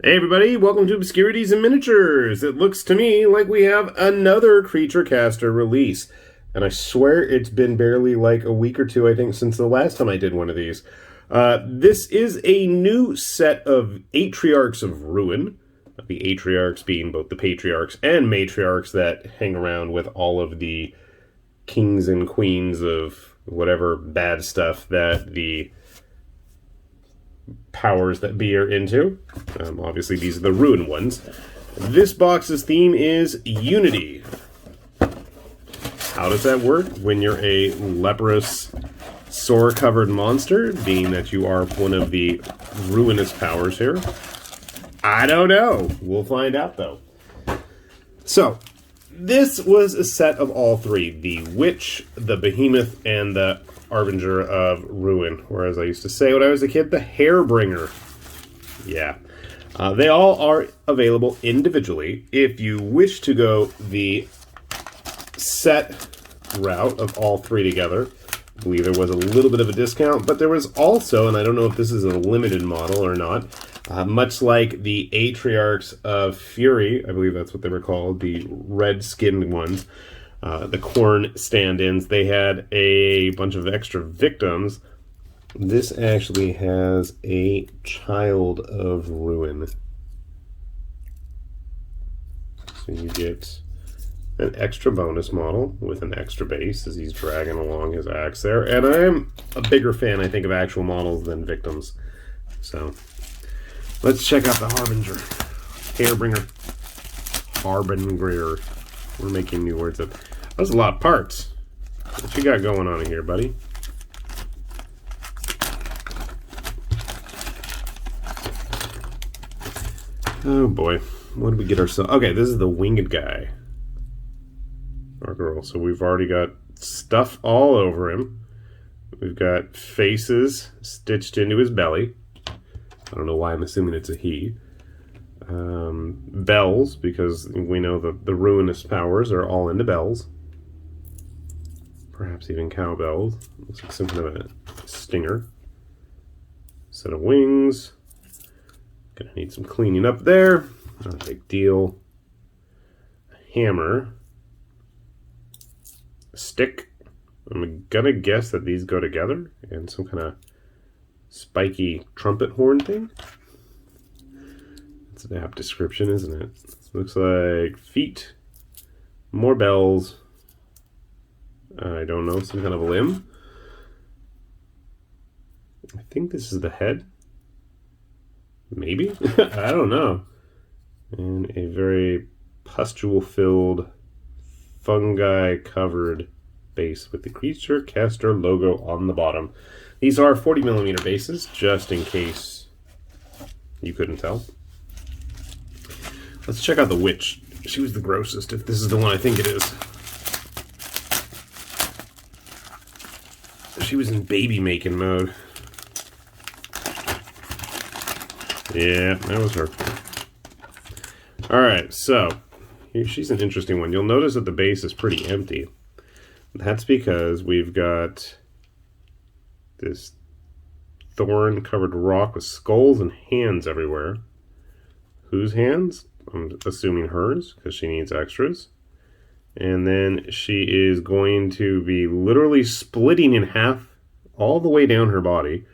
Hey everybody, welcome to Obscurities and Miniatures. It looks to me like we have another Creature Caster release. And I swear it's been barely like a week or two, I think, since the last time I did one of these. This is a new set of Atriarchs of Ruin. The Atriarchs being both the patriarchs and matriarchs that hang around with all of the kings and queens of whatever bad stuff that the powers that be are into. Obviously, these are the Ruin ones. This box's theme is Unity. How does that work when you're a leprous, sore-covered monster, being that you are one of the ruinous powers here? I don't know. We'll find out, though. So, this was a set of all three. The Witch, the Behemoth, and the Harbinger of Ruin. Or as I used to say when I was a kid, the Harbinger. Yeah. They all are available individually. If you wish to go the set route of all three together, I believe there was a little bit of a discount, but there was also, and I don't know if this is a limited model or not, much like the Atriarchs of Fury, I believe that's what they were called, the red-skinned ones, the corn stand-ins, they had a bunch of extra victims. This actually has a Child of Ruin. So you get an extra bonus model with an extra base as he's dragging along his axe there. And I'm a bigger fan, I think, of actual models than victims. So let's check out the Harbinger. Harbinger. We're making new words up. That's a lot of parts. What you got going on in here, buddy? Oh boy. What did we get ourselves? Okay, this is the winged guy. Or girl. So we've already got stuff all over him. We've got faces stitched into his belly. I don't know why I'm assuming it's a he. Bells, because we know that the ruinous powers are all into bells. Perhaps even cowbells. Looks like some kind of a stinger. Set of wings. Gonna need some cleaning up there. Not a big deal. A hammer. A stick. I'm gonna guess that these go together. And some kind of spiky trumpet horn thing. It's an apt description, isn't it? Looks like feet. More bells. I don't know, some kind of limb. I think this is the head. Maybe? I don't know. And a very pustule-filled, fungi-covered base with the Creature Caster logo on the bottom. These are 40mm bases, just in case you couldn't tell. Let's check out the Witch. She was the grossest, if this is the one I think it is. She was in baby-making mode. Yeah, that was her. Alright, so she's an interesting one. You'll notice that the base is pretty empty. That's because we've got this thorn-covered rock with skulls and hands everywhere. Whose hands? I'm assuming hers, because she needs extras. And then she is going to be literally splitting in half all the way down her body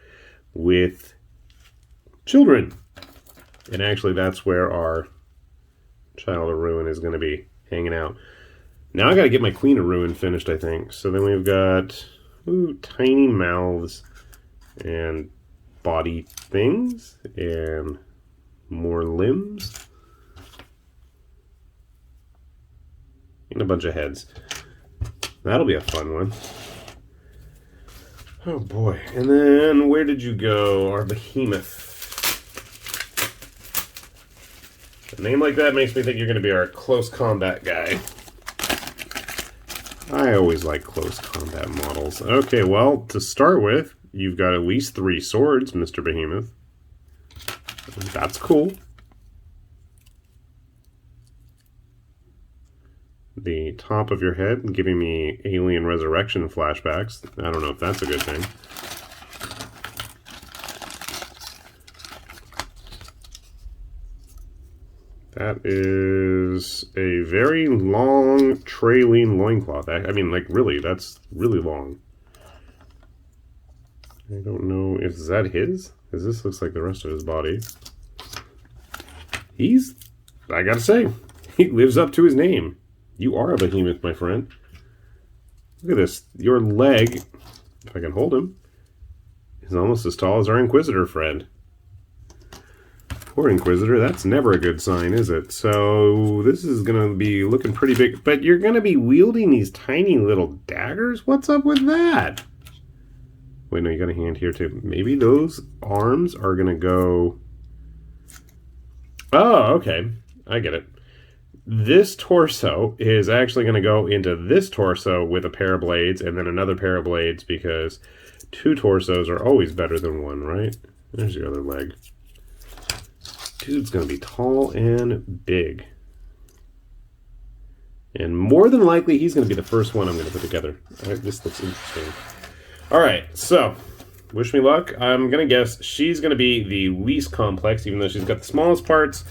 with children. And actually, that's where our Child of Ruin is going to be hanging out. Now I got to get my Queen of Ruin finished, I think. So then we've got tiny mouths and body things and more limbs. And a bunch of heads. That'll be a fun one. Oh boy. And then where did you go? Our Behemoth. A name like that makes me think you're going to be our close combat guy. I always like close combat models. Okay, well, to start with, you've got at least 3 swords, Mr. Behemoth. That's cool. The top of your head giving me Alien Resurrection flashbacks. I don't know if that's a good thing. That is a very long, trailing loincloth. I mean, like, really, that's really long. I don't know, is that his? Because this looks like the rest of his body. I gotta say, he lives up to his name. You are a behemoth, my friend. Look at this. Your leg, if I can hold him, is almost as tall as our Inquisitor friend. Poor Inquisitor, that's never a good sign, is it? So this is going to be looking pretty big. But you're going to be wielding these tiny little daggers? What's up with that? Wait, no, you got a hand here too. Maybe those arms are going to go... Oh, okay. I get it. This torso is actually going to go into this torso with a pair of blades and then another pair of blades, because 2 torsos are always better than 1, right? There's your other leg. Dude's going to be tall and big. And more than likely, he's going to be the first one I'm going to put together. All right, this looks interesting. All right, so wish me luck. I'm going to guess she's going to be the least complex, even though she's got the smallest parts.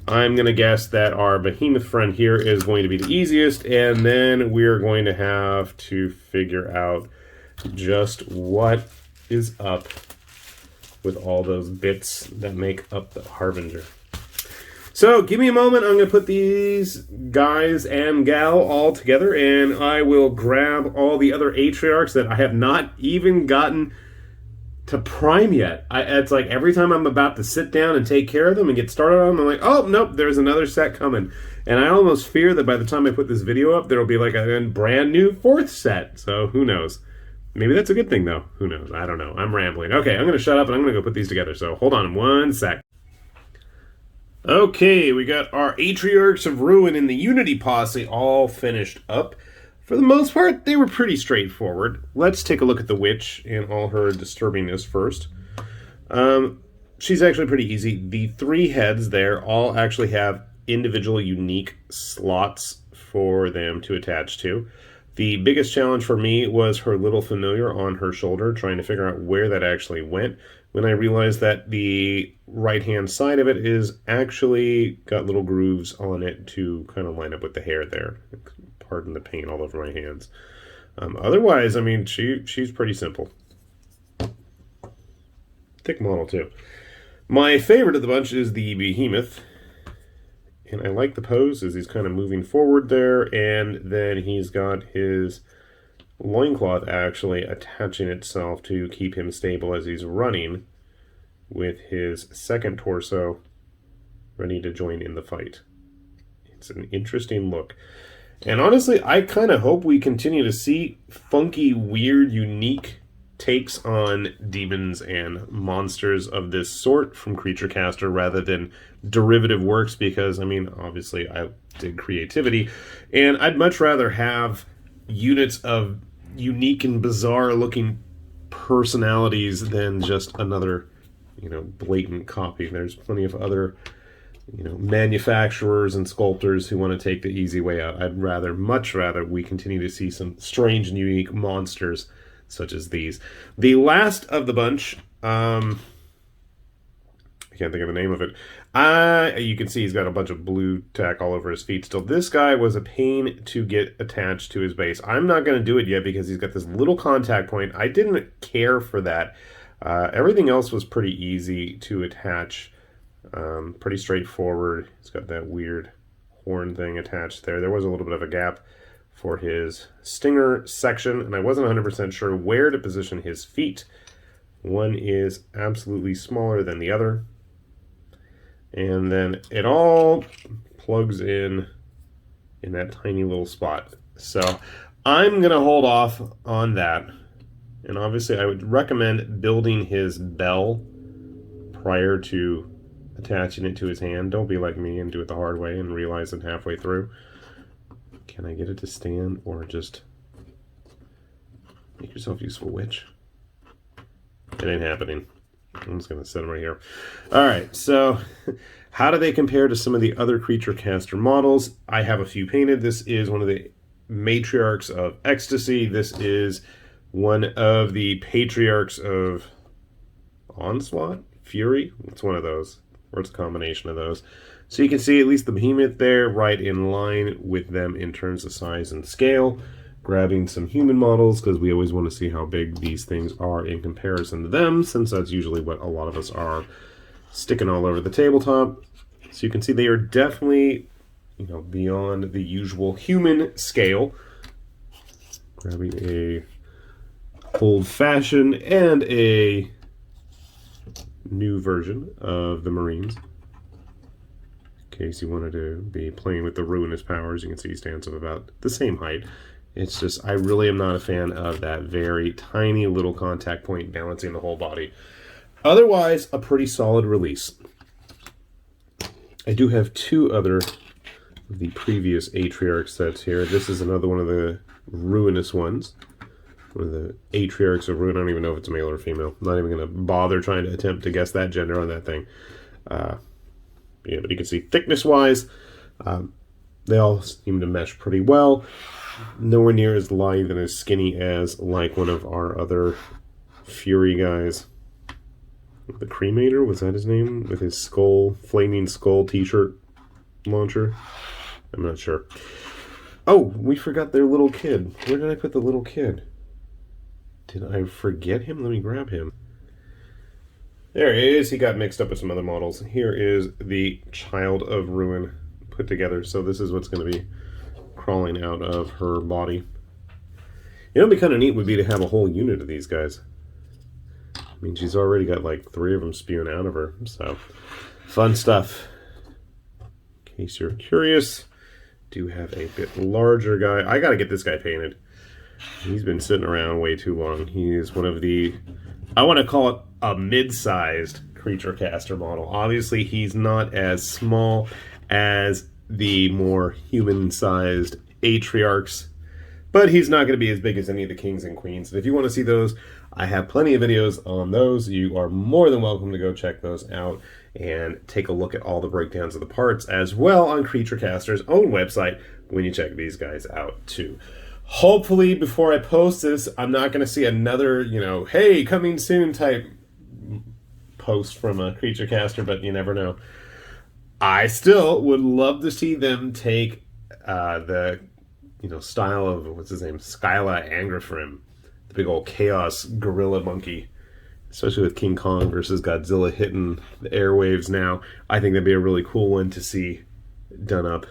I'm going to guess that our behemoth friend here is going to be the easiest, and then we're going to have to figure out just what is up with all those bits that make up the Harbinger. So give me a moment. I'm going to put these guys and gal all together, and I will grab all the other Atriarchs that I have not even gotten to prime yet. It's like every time I'm about to sit down and take care of them and get started on them, I'm like, oh, nope, there's another set coming. And I almost fear that by the time I put this video up, there'll be like a brand new 4th set. So who knows? Maybe that's a good thing, though. Who knows? I don't know. I'm rambling. Okay, I'm going to shut up and I'm going to go put these together. So hold on 1 sec. Okay, we got our Atriarchs of Ruin in the Unity posse all finished up. For the most part, they were pretty straightforward. Let's take a look at the witch and all her disturbingness first. She's actually pretty easy. The 3 heads there all actually have individual unique slots for them to attach to. The biggest challenge for me was her little familiar on her shoulder, trying to figure out where that actually went, when I realized that the right-hand side of it is actually got little grooves on it to kind of line up with the hair there. Pardon the paint all over my hands. Otherwise, I mean, she's pretty simple. Thick model, too. My favorite of the bunch is the behemoth. And I like the pose as he's kind of moving forward there, and then he's got his loincloth actually attaching itself to keep him stable as he's running, with his second torso ready to join in the fight. It's an interesting look. And honestly, I kind of hope we continue to see funky, weird, unique takes on demons and monsters of this sort from Creature Caster rather than derivative works, because, I mean, obviously I did creativity, and I'd much rather have units of unique and bizarre looking personalities than just another, blatant copy. There's plenty of other, manufacturers and sculptors who want to take the easy way out. I'd much rather we continue to see some strange and unique monsters such as these. The last of the bunch, I can't think of the name of it. You can see he's got a bunch of blue tack all over his feet still. This guy was a pain to get attached to his base. I'm not going to do it yet because he's got this little contact point. I didn't care for that. Everything else was pretty easy to attach. Pretty straightforward. He's got that weird horn thing attached there. There was a little bit of a gap for his stinger section, and I wasn't 100% sure where to position his feet. One is absolutely smaller than the other. And then it all plugs in that tiny little spot. So I'm going to hold off on that. And obviously I would recommend building his bell prior to attaching it to his hand. Don't be like me and do it the hard way and realize it halfway through. Can I get it to stand, or just make yourself useful, witch? It ain't happening. I'm just going to set them right here. All right, so how do they compare to some of the other Creature Caster models? I have a few painted. This is one of the Matriarchs of Ecstasy. This is one of the Patriarchs of Onslaught? Fury? It's one of those. or it's a combination of those. So you can see at least the behemoth there, right in line with them in terms of size and scale. Grabbing some human models, because we always want to see how big these things are in comparison to them, since that's usually what a lot of us are sticking all over the tabletop. So you can see they are definitely, you know, beyond the usual human scale. Grabbing a old-fashioned and a new version of the Marines. In case you wanted to be playing with the ruinous powers, you can see he stands up about the same height. It's just, I really am not a fan of that very tiny little contact point balancing the whole body. Otherwise, a pretty solid release. I do have two other of the previous Atriarch sets here. This is another one of the ruinous ones. One of the Atriarchs of Ruin. I don't even know if it's male or female. I'm not even going to bother trying to attempt to guess that gender on that thing. Yeah, but you can see thickness-wise, they all seem to mesh pretty well. Nowhere near as lithe and as skinny as like one of our other Fury guys. The Cremator, was that his name? With his skull, flaming skull t-shirt launcher? I'm not sure. Oh, we forgot their little kid. Where did I put the little kid? Did I forget him? Let me grab him. There he is. He got mixed up with some other models. Here is the Child of Ruin put together. So this is what's going to be crawling out of her body. You know, what'd be kind of neat would be to have a whole unit of these guys. I mean, she's already got like 3 of them spewing out of her. So, fun stuff. In case you're curious, do have a bit larger guy. I got to get this guy painted. He's been sitting around way too long. He is one of the, I want to call it a mid-sized creature caster model. Obviously, he's not as small as the more human-sized Atriarchs, but he's not going to be as big as any of the kings and queens. And if you want to see those, I have plenty of videos on those. You are more than welcome to go check those out and take a look at all the breakdowns of the parts as well on Creature Caster's own website when you check these guys out too. Hopefully, before I post this, I'm not going to see another, you know, hey, coming soon type post from a Creature Caster, but you never know. I still would love to see them take the, you know, style of, what's his name, Skyla Angrafrim, the big old chaos gorilla monkey, especially with King Kong versus Godzilla hitting the airwaves now. I think that'd be a really cool one to see done up.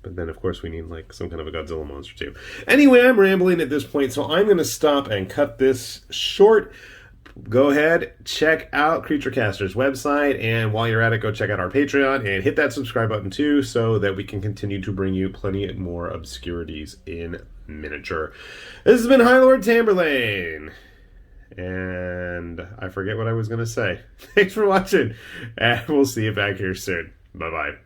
But then, of course, we need, like, some kind of a Godzilla monster, too. Anyway, I'm rambling at this point, so I'm going to stop and cut this short. Go ahead, check out Creature Caster's website, and while you're at it, go check out our Patreon, and hit that subscribe button, too, so that we can continue to bring you plenty more Obscurities in miniature. This has been High Lord Tamberlane, and I forget what I was going to say. Thanks for watching, and we'll see you back here soon. Bye-bye.